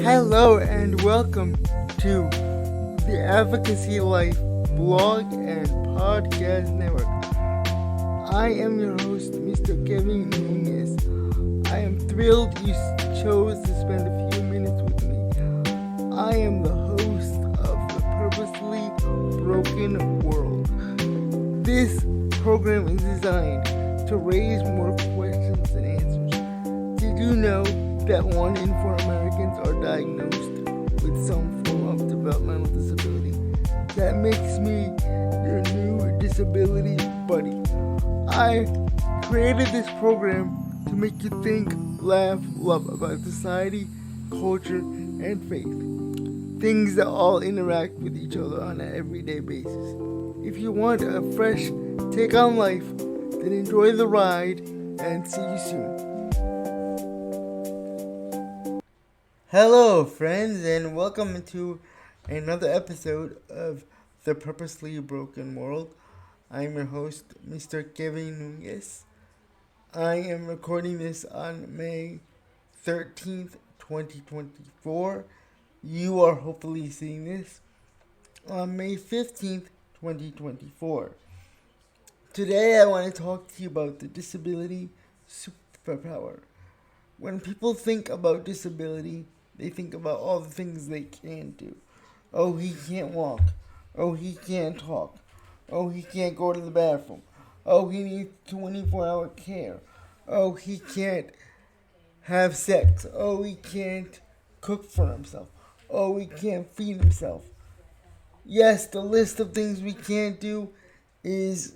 Hello and welcome to the Advocacy Life blog and podcast network. I am your host, Mr. Kevin Nunez. I am thrilled you chose to spend a few minutes with me. I am the host of the Purposely Broken World. This program is designed to raise more questions than answers. Did you know that 1 in 4 Americans are diagnosed with some form of developmental disability? That makes me your new disability buddy. I created this program to make you think, laugh, love about society, culture, and faith. Things that all interact with each other on an everyday basis. If you want a fresh take on life, then enjoy the ride and see you soon. Hello, friends, and welcome to another episode of the Purposely Broken World. I'm your host, Mr. Kevin Nunez. I am recording this on May 13th, 2024. You are hopefully seeing this on May 15th, 2024. Today I want to talk to you about the disability superpower. When people think about disability, they think about all the things they can't do. Oh, he can't walk. Oh, he can't talk. Oh, he can't go to the bathroom. Oh, he needs 24-hour care. Oh, he can't have sex. Oh, he can't cook for himself. Oh, he can't feed himself. Yes, the list of things we can't do is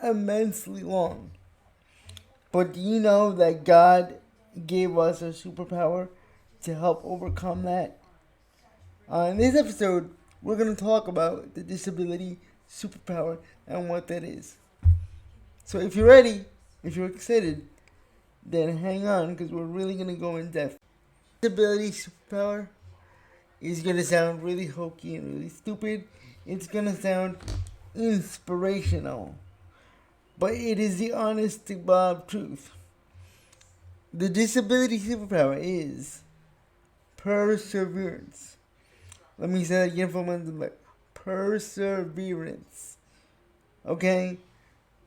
immensely long. But do you know that God gave us a superpower to help overcome that? In this episode, we're going to talk about the disability superpower and what that is. So if you're ready, if you're excited, then hang on because we're really going to go in depth. Disability superpower is going to sound really hokey and really stupid. It's going to sound inspirational. But it is the honest to God truth. The disability superpower is perseverance. Let me say that again for one minute. Perseverance. Okay?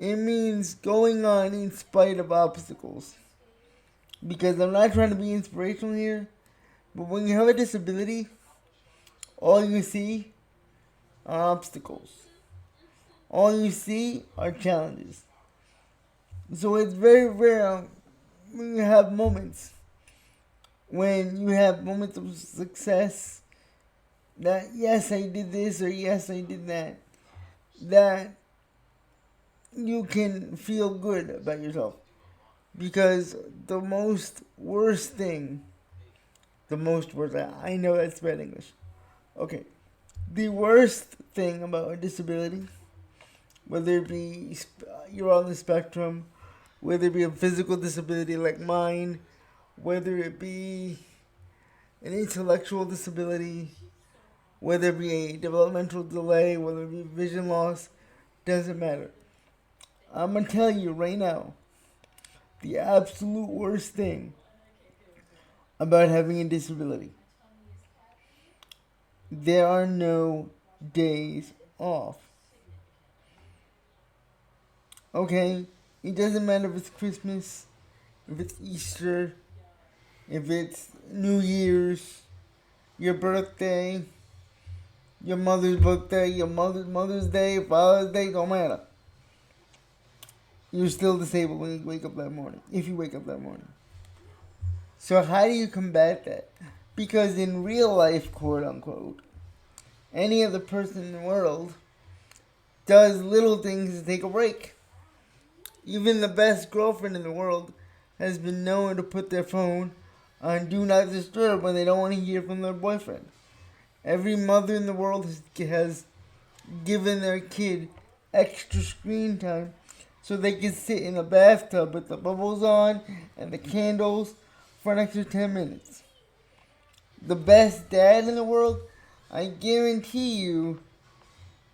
It means going on in spite of obstacles. Because I'm not trying to be inspirational here, but when you have a disability, all you see are obstacles. All you see are challenges. So it's very rare when you have moments of success that yes, I did this or yes, I did that you can feel good about yourself. Because the worst thing, I know that's bad English. Okay. The worst thing about a disability, whether it be you're on the spectrum, whether it be a physical disability like mine, whether it be an intellectual disability, whether it be a developmental delay, whether it be vision loss, doesn't matter. I'm going to tell you right now, the absolute worst thing about having a disability. There are no days off. Okay? It doesn't matter if it's Christmas, if it's Easter, if it's New Year's, your birthday, your mother's birthday, your mother's day, Father's Day, don't matter. You're still disabled when you wake up that morning, if you wake up that morning. So how do you combat that? Because in real life, quote unquote, any other person in the world does little things to take a break. Even the best girlfriend in the world has been known to put their phone on Do Not Disturb when they don't want to hear from their boyfriend. Every mother in the world has given their kid extra screen time so they can sit in a bathtub with the bubbles on and the candles for an extra 10 minutes. The best dad in the world, I guarantee you,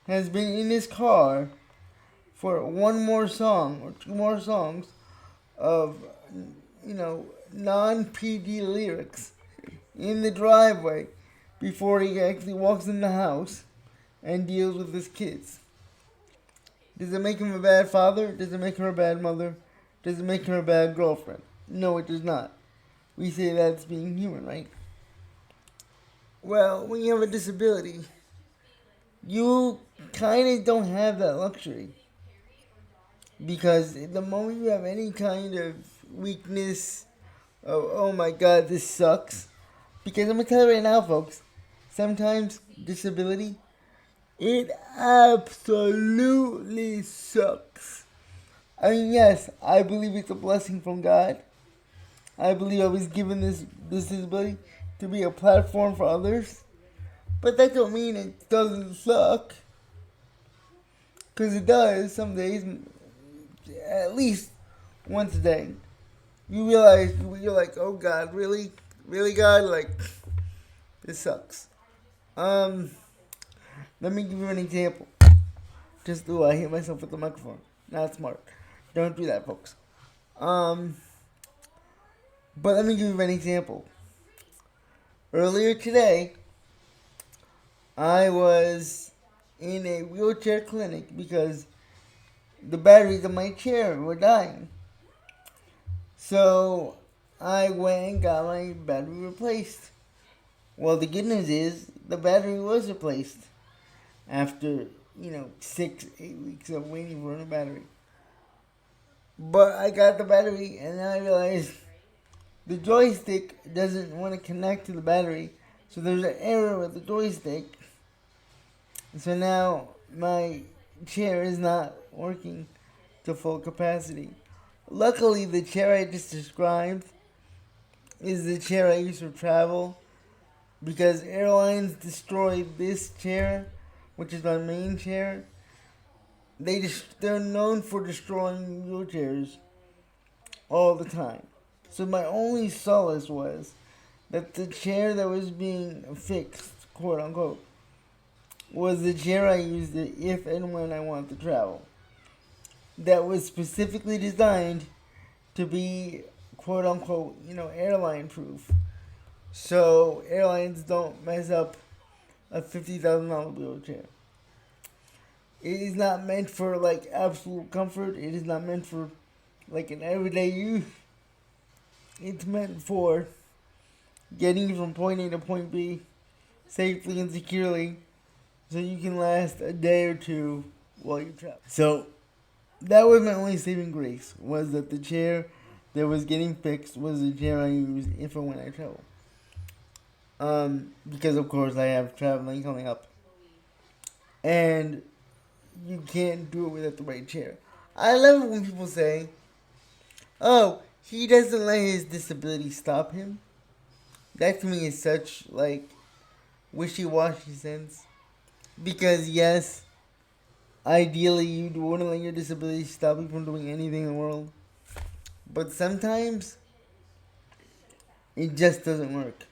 has been in his car for one more song or two more songs of, non-PD lyrics in the driveway before he actually walks in the house and deals with his kids. Does it make him a bad father? Does it make her a bad mother? Does it make her a bad girlfriend? No, it does not. We say that's being human, right? Well, when you have a disability, you kind of don't have that luxury. Because the moment you have any kind of weakness, oh my god, this sucks. Because I'm going to tell you right now, folks, sometimes disability, it absolutely sucks. I mean, yes, I believe it's a blessing from God. I believe I was given this disability to be a platform for others. But that don't mean it doesn't suck. Because it does some days, at least once a day. You realize, you're like, oh God, really? Really, God? Like, this sucks. Let me give you an example. Just do I hit myself with the microphone. Not smart. Don't do that, folks. But let me give you an example. Earlier today, I was in a wheelchair clinic because the batteries in my chair were dying. So I went and got my battery replaced. Well, the good news is the battery was replaced after, 6-8 weeks of waiting for a new battery. But I got the battery and then I realized the joystick doesn't want to connect to the battery. So there's an error with the joystick. So now my chair is not working to full capacity. Luckily, the chair I just described is the chair I use for travel because airlines destroyed this chair, which is my main chair. They're known for destroying wheelchairs all the time. So my only solace was that the chair that was being fixed, quote unquote, was the chair I used if and when I want to travel. That was specifically designed to be, quote unquote, airline proof. So airlines don't mess up a $50,000 wheelchair. It is not meant for like absolute comfort. It is not meant for like an everyday use. It's meant for getting you from point A to point B safely and securely so you can last a day or two while you travel. So that was my only saving grace, was that the chair that was getting fixed was the chair I used if and when I travel. Because of course I have traveling coming up. And you can't do it without the right chair. I love it when people say, oh, he doesn't let his disability stop him. That to me is such like wishy-washy sense. Because yes, ideally you wouldn't let your disability stop you from doing anything in the world. But sometimes it just doesn't work.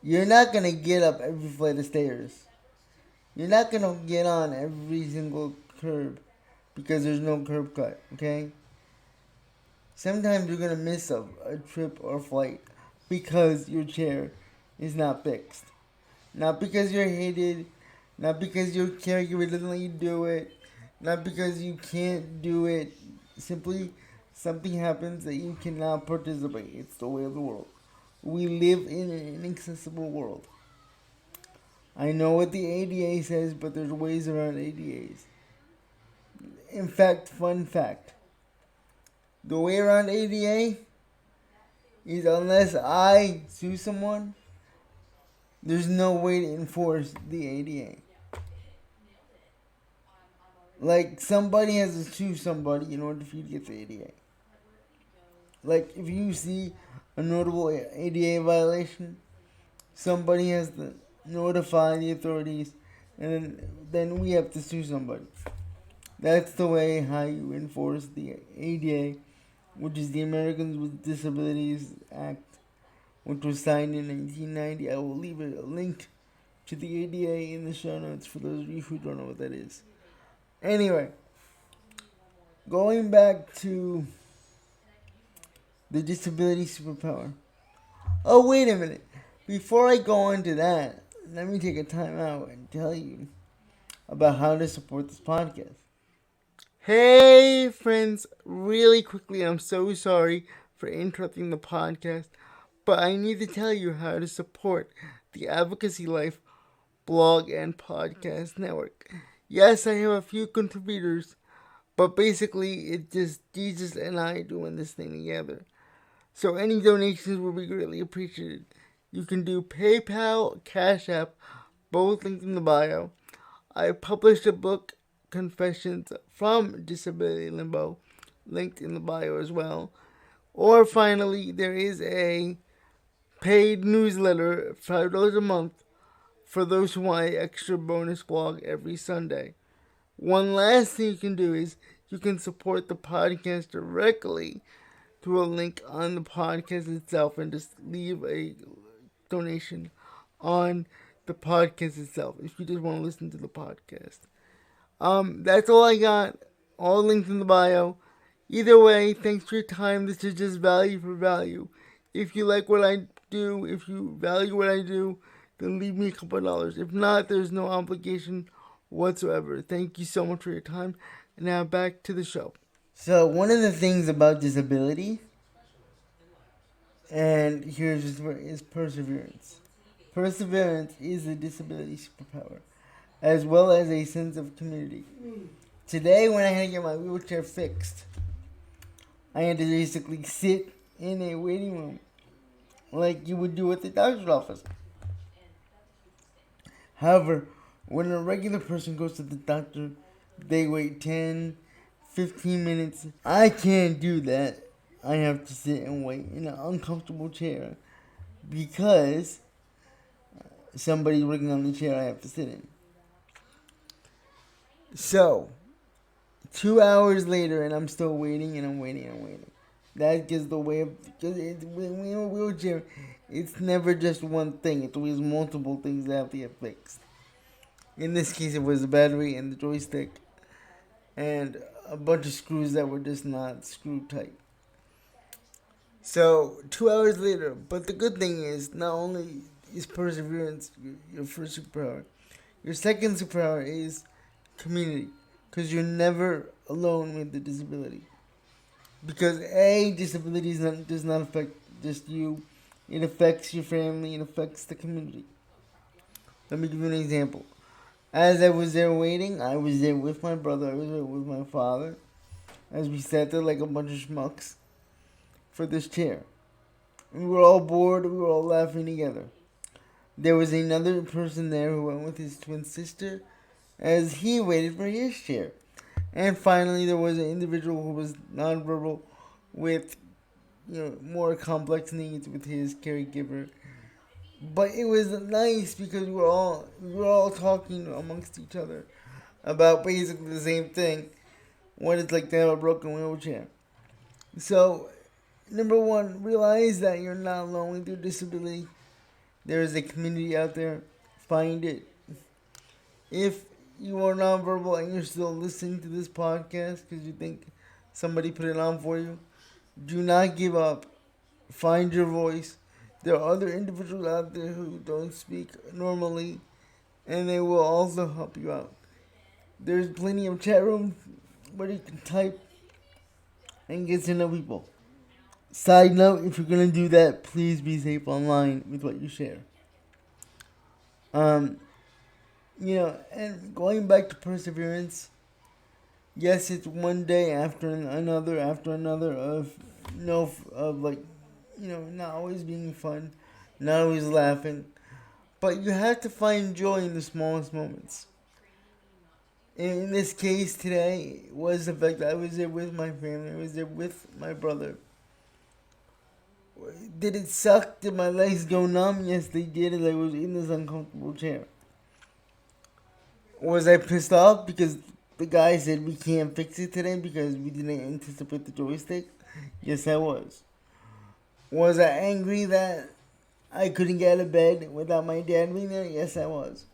You're not gonna get up every flight of stairs. You're not gonna get on every single curb because there's no curb cut, okay? Sometimes you're gonna miss a trip or flight because your chair is not fixed. Not because you're hated, not because your caregiver doesn't let you do it, not because you can't do it. Simply, something happens that you cannot participate. It's the way of the world. We live in an inaccessible world. I know what the ADA says, but there's ways around ADAs. In fact, fun fact, the way around ADA is unless I sue someone, there's no way to enforce the ADA. Like, somebody has to sue somebody in order for you to get the ADA. Like, if you see a notable ADA violation, somebody has to notify the authorities, and then we have to sue somebody. That's the way how you enforce the ADA, which is the Americans with Disabilities Act, which was signed in 1990. I will leave a link to the ADA in the show notes for those of you who don't know what that is. Anyway, going back to the disability superpower. Oh, wait a minute. Before I go on to that, let me take a time out and tell you about how to support this podcast. Hey, friends, really quickly, I'm so sorry for interrupting the podcast, but I need to tell you how to support the Advocacy Life blog and podcast network. Yes, I have a few contributors, but basically it's just Jesus and I doing this thing together. So any donations will be greatly appreciated. You can do PayPal, Cash App, both linked in the bio. I published a book, Confessions from Disability Limbo, linked in the bio as well. Or finally, there is a paid newsletter, $5 a month, for those who want an extra bonus blog every Sunday. One last thing you can do is you can support the podcast directly through a link on the podcast itself and just leave a donation on the podcast itself if you just want to listen to the podcast. That's all I got. All links in the bio. Either way, thanks for your time. This is just value for value. If you like what I do, if you value what I do, then leave me a couple of dollars. If not, there's no obligation whatsoever. Thank you so much for your time. Now back to the show. So one of the things about disability, and here's is perseverance. Perseverance is a disability superpower, as well as a sense of community. Today, when I had to get my wheelchair fixed, I had to basically sit in a waiting room like you would do at the doctor's office. However, when a regular person goes to the doctor, they wait 10, 15 minutes. I can't do that. I have to sit and wait in an uncomfortable chair because somebody's working on the chair I have to sit in. So, 2 hours later, and I'm still waiting, and I'm waiting, and I'm waiting. That's just the way of, because when you're in a wheelchair, it's never just one thing. It's always multiple things that have to get fixed. In this case, it was the battery and the joystick, and a bunch of screws that were just not screwed tight. So, 2 hours later, but the good thing is, not only is perseverance your first superpower, your second superpower is community, because you're never alone with the disability. Because disability does not affect just you, it affects your family, it affects the community. Let me give you an example. As I was there waiting, I was there with my brother, I was there with my father, as we sat there like a bunch of schmucks for this chair. We were all bored, we were all laughing together. There was another person there who went with his twin sister as he waited for his chair. And finally, there was an individual who was nonverbal with, more complex needs with his caregiver. But it was nice because we were all talking amongst each other about basically the same thing, what it's like to have a broken wheelchair. So, number one, realize that you're not alone with your disability. There is a community out there. Find it. If you are nonverbal and you're still listening to this podcast because you think somebody put it on for you, do not give up. Find your voice. There are other individuals out there who don't speak normally, and they will also help you out. There's plenty of chat rooms where you can type and get to know people. Side note, if you're going to do that, please be safe online with what you share. And going back to perseverance, yes, it's one day after another of not always being fun, not always laughing, but you have to find joy in the smallest moments. In this case today was the fact that I was there with my family, I was there with my brother. Did it suck? Did my legs go numb? Yes, they did, as I was in this uncomfortable chair. Was I pissed off because the guy said we can't fix it today because we didn't anticipate the joystick? Yes, I was. Was I angry that I couldn't get out of bed without my dad being there? Yes, I was.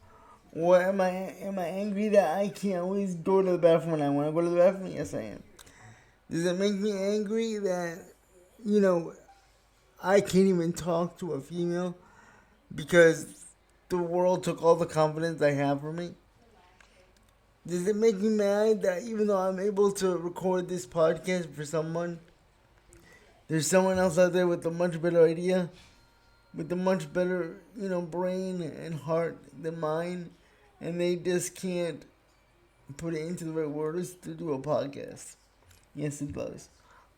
Or am I angry that I can't always go to the bathroom when I want to go to the bathroom? Yes, I am. Does it make me angry that, I can't even talk to a female because the world took all the confidence I have for me. Does it make me mad that even though I'm able to record this podcast for someone, there's someone else out there with a much better idea, with a much better, brain and heart than mine, and they just can't put it into the right words to do a podcast? Yes, it does.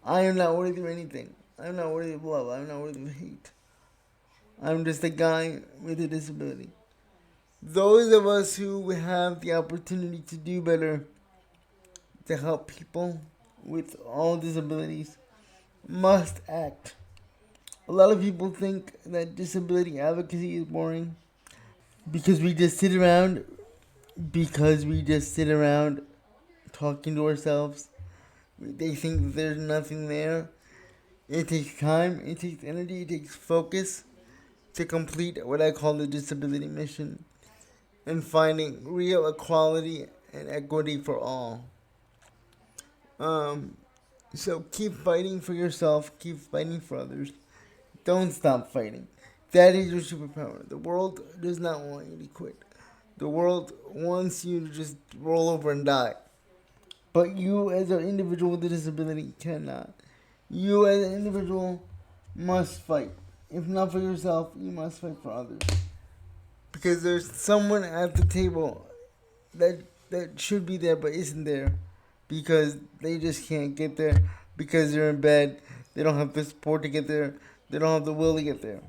I am not worthy of anything. I'm not worthy of love. I'm not worthy of hate. I'm just a guy with a disability. Those of us who have the opportunity to do better, to help people with all disabilities, must act. A lot of people think that disability advocacy is boring because we just sit around talking to ourselves. They think that there's nothing there. It takes time, it takes energy, it takes focus to complete what I call the disability mission and finding real equality and equity for all. Um, so keep fighting for yourself, keep fighting for others. Don't stop fighting. That is your superpower. The world does not want you to quit. The world wants you to just roll over and die. But you, as an individual with a disability, cannot. You, as an individual, must fight. If not for yourself, you must fight for others. Because there's someone at the table that should be there but isn't there because they just can't get there because they're in bed. They don't have the support to get there. They don't have the will to get there.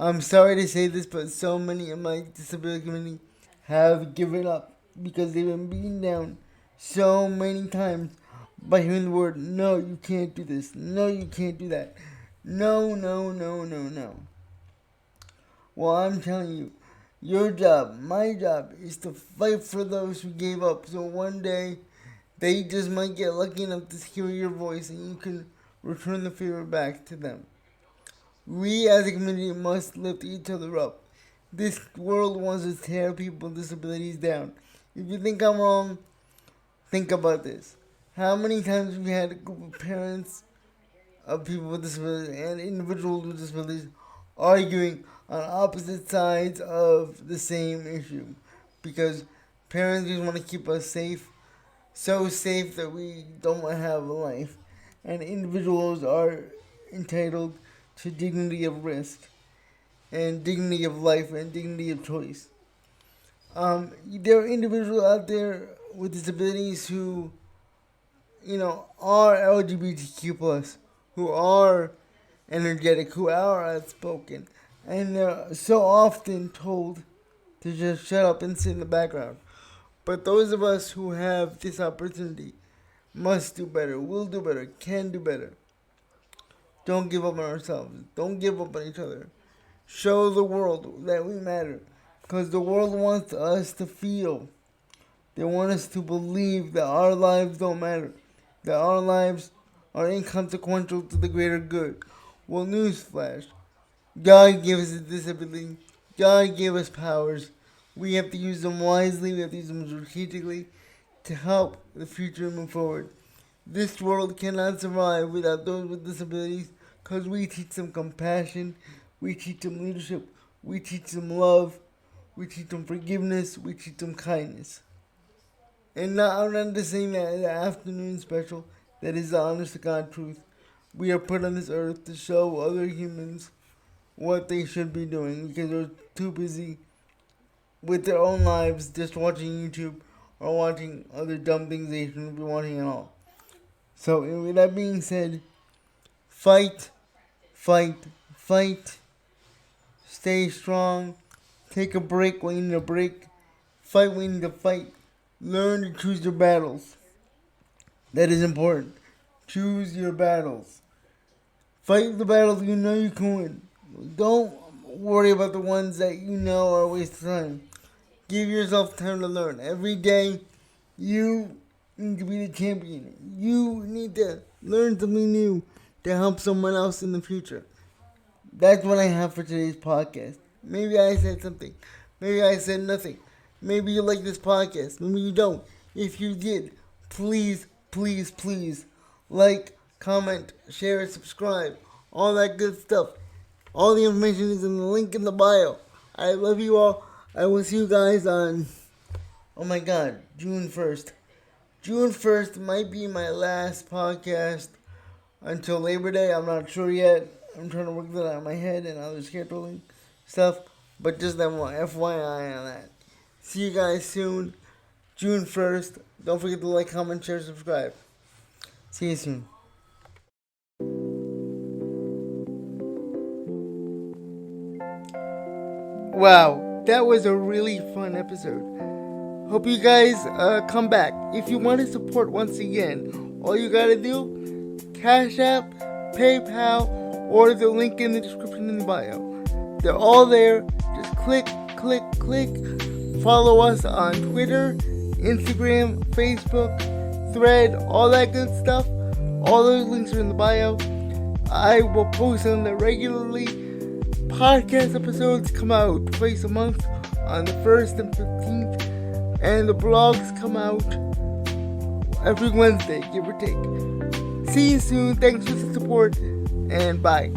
I'm sorry to say this, but so many in my disability community have given up because they've been beaten down so many times by hearing the word, no, you can't do this. No, you can't do that. No, no, no, no, no. Well, I'm telling you, your job, my job, is to fight for those who gave up. So one day, they just might get lucky enough to hear your voice and you can return the favor back to them. We as a community must lift each other up. This world wants to tear people with disabilities down. If you think I'm wrong, think about this. How many times have we had a group of parents of people with disabilities and individuals with disabilities arguing on opposite sides of the same issue? Because parents just want to keep us safe, so safe that we don't have a life. And individuals are entitled to dignity of risk and dignity of life and dignity of choice. There are individuals out there with disabilities who, are LGBTQ plus, who are energetic, who are outspoken, and they're so often told to just shut up and sit in the background. But those of us who have this opportunity must do better, will do better, can do better. Don't give up on ourselves. Don't give up on each other. Show the world that we matter. Because the world wants us to feel. They want us to believe that our lives don't matter. That our lives are inconsequential to the greater good. Well, newsflash. God gave us a disability. God gave us powers. We have to use them wisely. We have to use them strategically to help the future move forward. This world cannot survive without those with disabilities because we teach them compassion, we teach them leadership, we teach them love, we teach them forgiveness, we teach them kindness. And now I'm not just saying that in the afternoon special, that is the honest to God truth. We are put on this earth to show other humans what they should be doing because they're too busy with their own lives just watching YouTube or watching other dumb things they shouldn't be watching at all. So, with that being said, fight, fight, fight. Stay strong. Take a break when you need a break. Fight when you need to fight. Learn to choose your battles. That is important. Choose your battles. Fight the battles you know you can win. Don't worry about the ones that you know are a waste of time. Give yourself time to learn. Every day, you need to be the champion. You need to learn something new to help someone else in the future. That's what I have for today's podcast. Maybe I said something. Maybe I said nothing. Maybe you like this podcast. Maybe you don't. If you did, please, please, please like, comment, share, subscribe. all that good stuff. All the information is in the link in the bio. I love you all. I will see you guys on, oh my god, June 1st. June 1st might be my last podcast until Labor Day. I'm not sure yet. I'm trying to work that out in my head and other scheduling stuff. But just FYI on that. See you guys soon. June 1st. Don't forget to like, comment, share, subscribe. See you soon. Wow, that was a really fun episode. Hope you guys come back. If you want to support once again, all you gotta do, Cash App, PayPal, or the link in the description in the bio. They're all there. Just click. Follow us on Twitter, Instagram, Facebook, Thread, all that good stuff. All those links are in the bio. I will post them there regularly. Podcast episodes come out twice a month on the 1st and 15th. And the blogs come out every Wednesday, give or take. See you soon. Thanks for the support. And bye.